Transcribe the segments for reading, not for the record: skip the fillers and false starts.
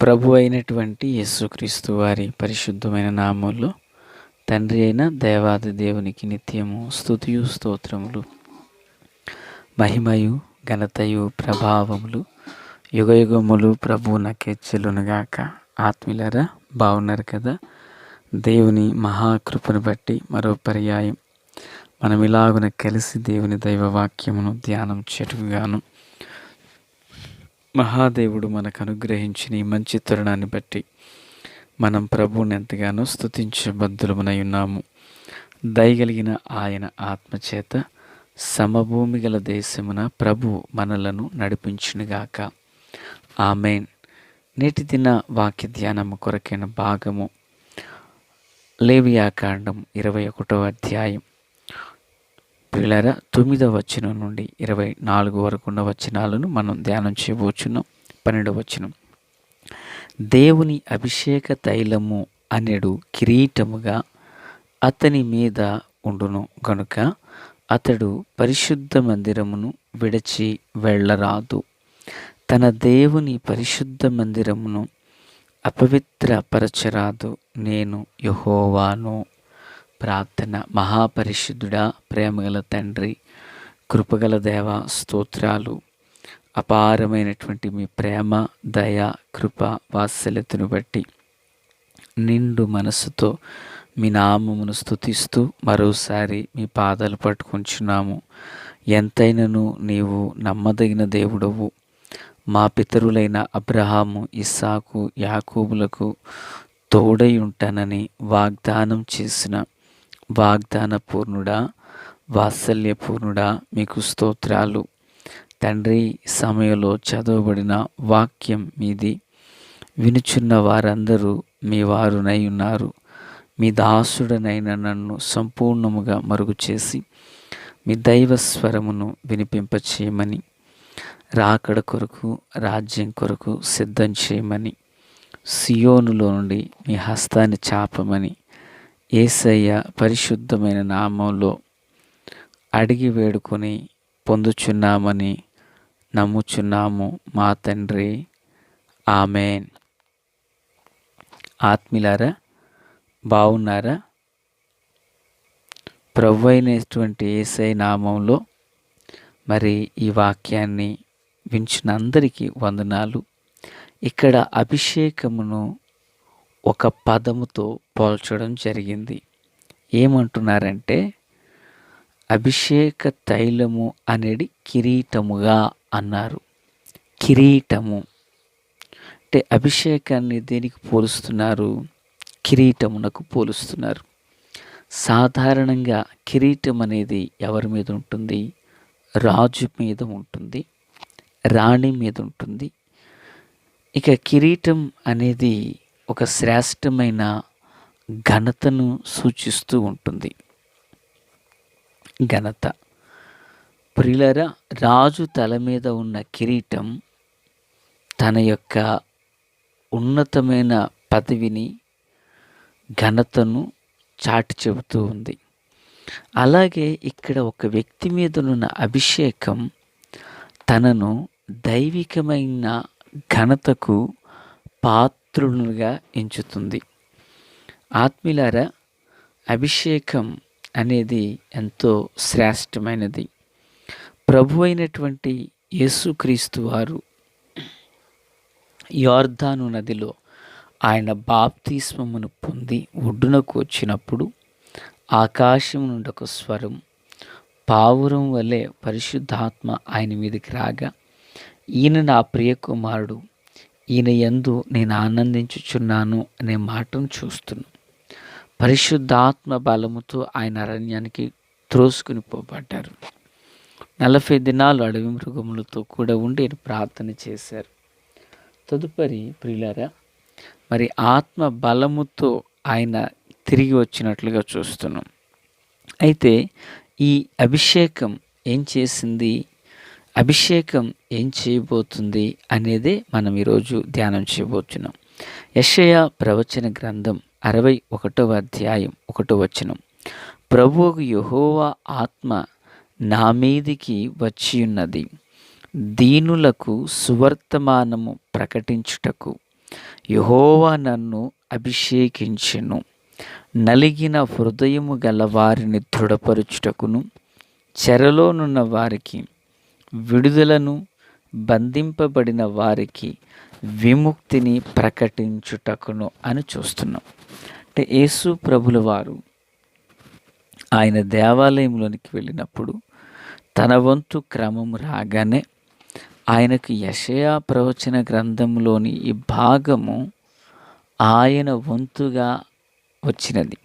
ప్రభు అయినటువంటి యేసుక్రీస్తు వారి పరిశుద్ధమైన నామములో తండ్రి అయిన దేవాది దేవునికి నిత్యము స్తుతియు స్తోత్రములు, మహిమయు ఘనతయు ప్రభావములు యుగయుగములు ప్రభువునకే చెల్లునుగాక. ఆత్మీయులారా, బాగున్నారు కదా? దేవుని మహాకృపను బట్టి మరో పర్యాయం మనం ఇలాగున కలిసి దేవుని దైవవాక్యమును ధ్యానం చేటుగాను మహాదేవుడు మనకు అనుగ్రహించిన ఈ మంచి తరుణాన్ని బట్టి మనం ప్రభువుని ఎంతగానో స్తుతించబద్ధులమై ఉన్నాము. దయగలిగిన ఆయన ఆత్మచేత సమభూమి గల దేశమున ప్రభు మనలను నడిపించునుగాక. ఆమెన్. నేటి దిన వాక్య ధ్యానము కొరకైన భాగము లేవియాకాండం 21వ అధ్యాయం ప్రియులారా 9వ వచనం నుండి 24 వరకు ఉన్న వచనాలను మనం ధ్యానం చేయబోచున్నాం. 12వ వచనం, దేవుని అభిషేక తైలము అనెడు కిరీటముగా అతని మీద ఉండును గనుక అతడు పరిశుద్ధ మందిరమును విడిచి వెళ్ళరాదు. తన దేవుని పరిశుద్ధ మందిరమును అపవిత్రపరచరాదు. నేను యెహోవాను. ప్రార్థన. మహాపరిశుద్ధుడా, ప్రేమగల తండ్రి, కృపగల దేవ, స్తోత్రాలు. అపారమైనటువంటి మీ ప్రేమ, దయ, కృప, వాత్సల్యతను బట్టి నిండు మనసుతో మీ నామమును స్తుతిస్తూ మరోసారి మీ పాదాలు పట్టుకుంటున్నాము. ఎంతైనను నీవు నమ్మదగిన దేవుడవు. మా పితరులైన అబ్రహాము, ఇస్సాకు, యాకోబులకు తోడై ఉంటానని వాగ్దానం చేసిన వాగ్దాన పూర్ణుడా, వాత్సల్యపూర్ణుడా, మీకు స్తోత్రాలు తండ్రి. సమయంలో చదవబడిన వాక్యం మీది. వినుచున్న వారందరూ మీ వారునై ఉన్నారు. మీ దాసుడనైన నన్ను సంపూర్ణముగా మరుగు చేసి మీ దైవస్వరమును వినిపింపచేయమని, రాకడ కొరకు, రాజ్యం కొరకు సిద్ధం చేయమని, సియోనులో నుండి మీ హస్తాన్ని చాపమని యేసయ్య పరిశుద్ధమైన నామంలో అడిగి వేడుకొని పొందుచున్నామని నమ్ముచున్నాము మా తండ్రి. ఆమెన్. ఆత్మీయులారా, బాగున్నారా? ప్రభు అయినటువంటి యేసయ్య నామంలో మరి ఈ వాక్యాన్ని వించిన అందరికీ వందనాలు. ఇక్కడ అభిషేకమును ఒక పదముతో పోల్చడం జరిగింది. ఏమంటున్నారంటే అభిషేక తైలము అనేది కిరీటముగా అన్నారు. కిరీటము అంటే అభిషేకాన్ని దేనికి పోలుస్తున్నారు? కిరీటమునకు పోలుస్తున్నారు. సాధారణంగా కిరీటం అనేది ఎవరి మీద ఉంటుంది? రాజు మీద ఉంటుంది, రాణి మీద ఉంటుంది. ఇక కిరీటం అనేది ఒక శ్రేష్టమైన ఘనతను సూచిస్తూ ఉంటుంది. ఘనత. ప్రియులారా, రాజు తల మీద ఉన్న కిరీటం తన యొక్క ఉన్నతమైన పదవిని, ఘనతను చాటి చెబుతూ ఉంది. అలాగే ఇక్కడ ఒక వ్యక్తి మీద ఉన్న అభిషేకం తనను దైవికమైన ఘనతకు పాత్రులుగా ఎంచుతుంది. ఆత్మీయులారా, అభిషేకం అనేది ఎంతో శ్రేష్టమైనది. ప్రభు అయినటువంటి యేసుక్రీస్తు వారు యోర్దాను నదిలో ఆయన బాప్తిస్మమును పొంది ఒడ్డునకు వచ్చినప్పుడు ఆకాశం నుండి ఒక స్వరం, పావురం వలె పరిశుద్ధాత్మ ఆయన మీదకి రాగా, ఈయన నా ప్రియ కుమారుడు, ఈయన యందు నేను ఆనందించుచున్నాను అనే మాటను చూస్తున్నాం. పరిశుద్ధాత్మ బలముతో ఆయన అరణ్యానికి త్రోసుకుని పోబడ్డారు. 40 దినాలు అడవి మృగములతో కూడా ఉండి ప్రార్థన చేశారు. తదుపరి ప్రియులారా, మరి ఆత్మ బలముతో ఆయన తిరిగి వచ్చినట్లుగా చూస్తున్నాం. అయితే ఈ అభిషేకం ఏం చేసింది, అభిషేకం ఏం చేయబోతుంది అనేదే మనం ఈరోజు ధ్యానం చేయబోతున్నాం. యెషయా ప్రవచన గ్రంథం 61వ అధ్యాయం 1వ వచనం. ప్రభువు యెహోవా ఆత్మ నా మీదికి వచ్చియున్నది, దీనులకు సువర్తమానము ప్రకటించుటకు యెహోవా నన్ను అభిషేకించెను, నలిగిన హృదయము గల వారిని దృఢపరుచుటకును, చెరలోనున్న వారికి విడుదలను, బంధింపబడిన వారికి విముక్తిని ప్రకటించుటకును అని చూస్తున్నాం. అంటే యేసు ప్రభుల వారు ఆయన దేవాలయంలోనికి వెళ్ళినప్పుడు తన వంతు క్రమం రాగానే ఆయనకు యెషయా ప్రవచన గ్రంథంలోని ఈ భాగము ఆయన వంతుగా వచ్చినది.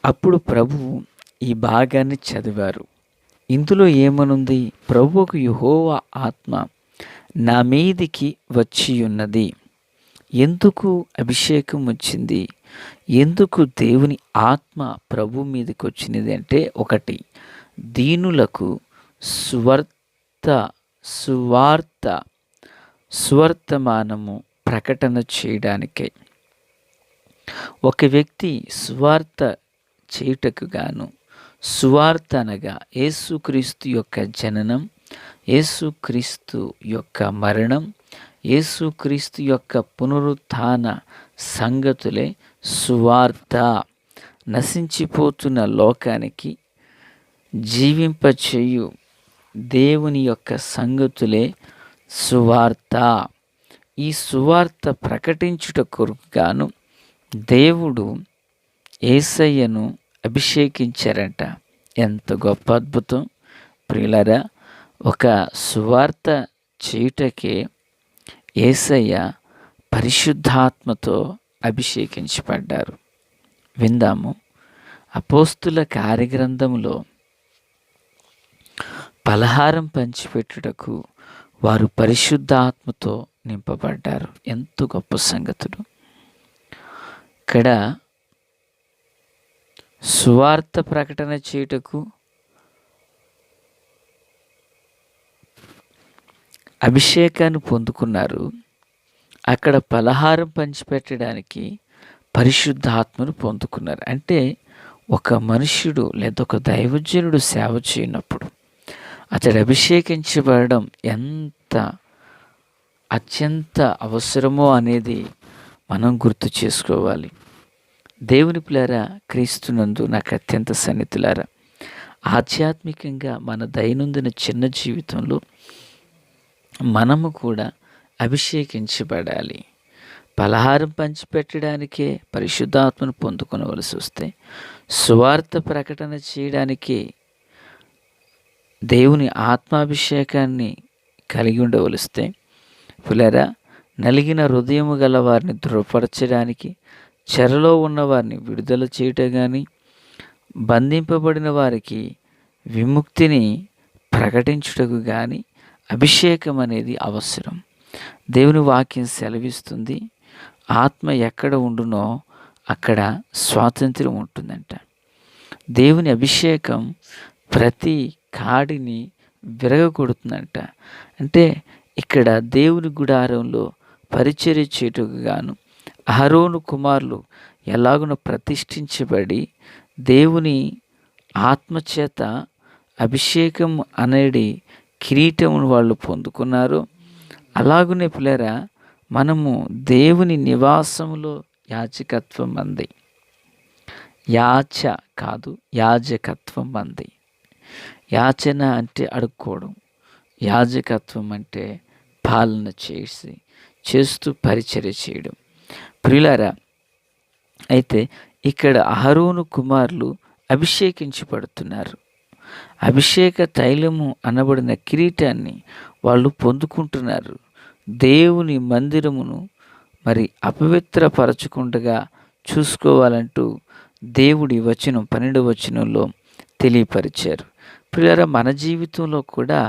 అప్పుడు ప్రభువు ఈ భాగాన్ని చదివారు. ఇందులో ఏమనుంది? ప్రభువుకు యెహోవా ఆత్మ నా మీదికి వచ్చి ఉన్నది. ఎందుకు అభిషేకం వచ్చింది? ఎందుకు దేవుని ఆత్మ ప్రభు మీదకి వచ్చినది అంటే, ఒకటి, దీనులకు సువార్తమానము ప్రకటన చేయడానికే. ఒక వ్యక్తి సువార్త చేయుటకు గాను, సువార్త అనగా యేసుక్రీస్తు యొక్క జననం, యేసుక్రీస్తు యొక్క మరణం, యేసుక్రీస్తు యొక్క పునరుత్థాన సంగతులే సువార్త. నశించిపోతున్న లోకానికి జీవింపచేయు దేవుని యొక్క సంగతులే సువార్త. ఈ సువార్త ప్రకటించుట కొరకు గాను దేవుడు యేసయ్యను అభిషేకించారంట. ఎంత గొప్ప అద్భుతం ప్రియులారా! ఒక సువార్త చేయుటకే యేసయ్య పరిశుద్ధాత్మతో అభిషేకించబడ్డారు. విందాము. అపోస్తుల కార్యగ్రంథములో పలహారం పంచిపెట్టుటకు వారు పరిశుద్ధాత్మతో నింపబడ్డారు. ఎంత గొప్ప సంగతులు! ఇక్కడ సువార్త ప్రకటన చేయుటకు అభిషేకాన్ని పొందుకున్నారు. అక్కడ పలహారం పంచిపెట్టడానికి పరిశుద్ధాత్మను పొందుకున్నారు. అంటే ఒక మనుష్యుడు లేదా ఒక దైవజనుడు సేవ చేయనప్పుడు అతడు అభిషేకించబడడం ఎంత అత్యంత అవసరమో అనేది మనం గుర్తు చేసుకోవాలి. దేవుని పిల్లారా, క్రీస్తునందు నాకు అత్యంత సన్నిహితులారా, ఆధ్యాత్మికంగా మన దైనందిన చిన్న జీవితంలో మనము కూడా అభిషేకించబడాలి. పలహారం పంచిపెట్టడానికే పరిశుద్ధాత్మను పొందుకొనవలసి వస్తే, సువార్త ప్రకటన చేయడానికే దేవుని ఆత్మాభిషేకాన్ని కలిగి ఉండవలిస్తే, పిల్లరా, నలిగిన హృదయము గల వారిని దృఢపరచడానికి, చెరలో ఉన్న వారిని విడుదల చేయటం కానీ, బంధింపబడిన వారికి విముక్తిని ప్రకటించుటకు కానీ అభిషేకం అనేది అవసరం. దేవుని వాక్యం సెలవిస్తుంది, ఆత్మ ఎక్కడ ఉండునో అక్కడ స్వాతంత్ర్యం ఉంటుందంట. దేవుని అభిషేకం ప్రతి కాడిని విరగకొడుతుందంట. అంటే ఇక్కడ దేవుని గుడారంలో పరిచర్య చేయుటకు గాను అహరోను కుమారులు ఎలాగున ప్రతిష్ఠించబడి దేవుని ఆత్మచేత అభిషేకం అనేది కిరీటమును వాళ్ళు పొందుకున్నారు. అలాగునే పిల్లరా, మనము దేవుని నివాసములో యాజకత్వం అంది. యాచ కాదు, యాజకత్వం అంది. యాచన అంటే అడుక్కోవడం, యాజకత్వం అంటే పాలన చేస్తూ పరిచర్య చేయడం. ప్రియులారా, అయితే ఇక్కడ అహరోను కుమారులు అభిషేకించబడుతున్నారు. అభిషేక తైలము అనబడిన కిరీటాన్ని వాళ్ళు పొందుకుంటున్నారు. దేవుని మందిరమును మరి అపవిత్రపరచకుండా చూసుకోవాలంటూ దేవుడి వచనం 12వ వచనంలో తెలియపరిచారు. ప్రియులారా, మన జీవితంలో కూడా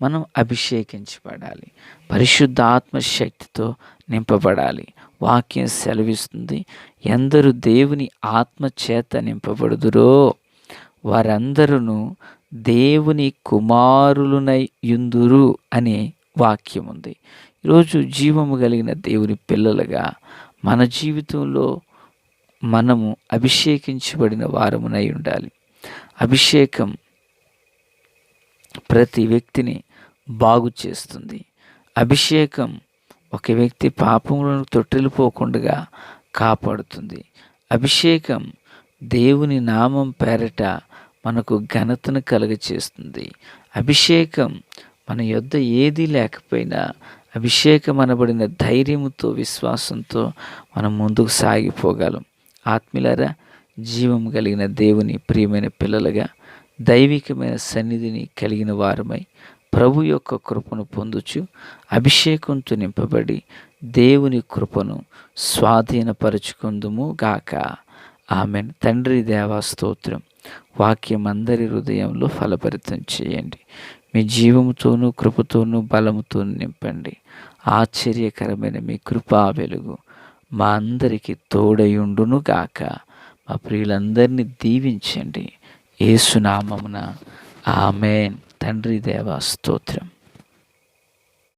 మనం అభిషేకించబడాలి. పరిశుద్ధ ఆత్మశక్తితో నింపబడాలి. వాక్యం సెలవిస్తుంది, ఎందరు దేవుని ఆత్మ చేత నింపబడుదురో వారందరూ దేవుని కుమారులునై యుందురు అనే వాక్యం ఉంది. ఈరోజు జీవము కలిగిన దేవుని పిల్లలుగా మన జీవితంలో మనము అభిషేకించబడిన వారమునై ఉండాలి. అభిషేకం ప్రతి వ్యక్తిని బాగు చేస్తుంది. అభిషేకం ఒక వ్యక్తి పాపములను తొట్టిల్లిపోకుండా కాపాడుతుంది. అభిషేకం దేవుని నామం పేరట మనకు ఘనతను కలుగచేస్తుంది. అభిషేకం మన యొద్ద ఏదీ లేకపోయినా అభిషేకం అనబడిన ధైర్యముతో, విశ్వాసంతో మనం ముందుకు సాగిపోగలం. ఆత్మీయులారా, జీవం కలిగిన దేవుని ప్రియమైన పిల్లలుగా దైవికమైన సన్నిధిని కలిగిన వారమై ప్రభు యొక్క కృపను పొందుచు అభిషేకంతో నింపబడి దేవుని కృపను స్వాధీనపరుచుకుందుము గాక. ఆమెన్. తండ్రి దేవా స్తోత్రం. వాక్యం అందరి హృదయంలో ఫలభరితం చేయండి. మీ జీవముతోనూ కృపతోనూ బలముతోనూ నింపండి. ఆశ్చర్యకరమైన మీ కృపా వెలుగు మా అందరికీ తోడయుండును గాక. మా ప్రియులందరినీ దీవించండి. యేసు నామమున ఆమేన్. తండ్రి దేవా స్తోత్రం.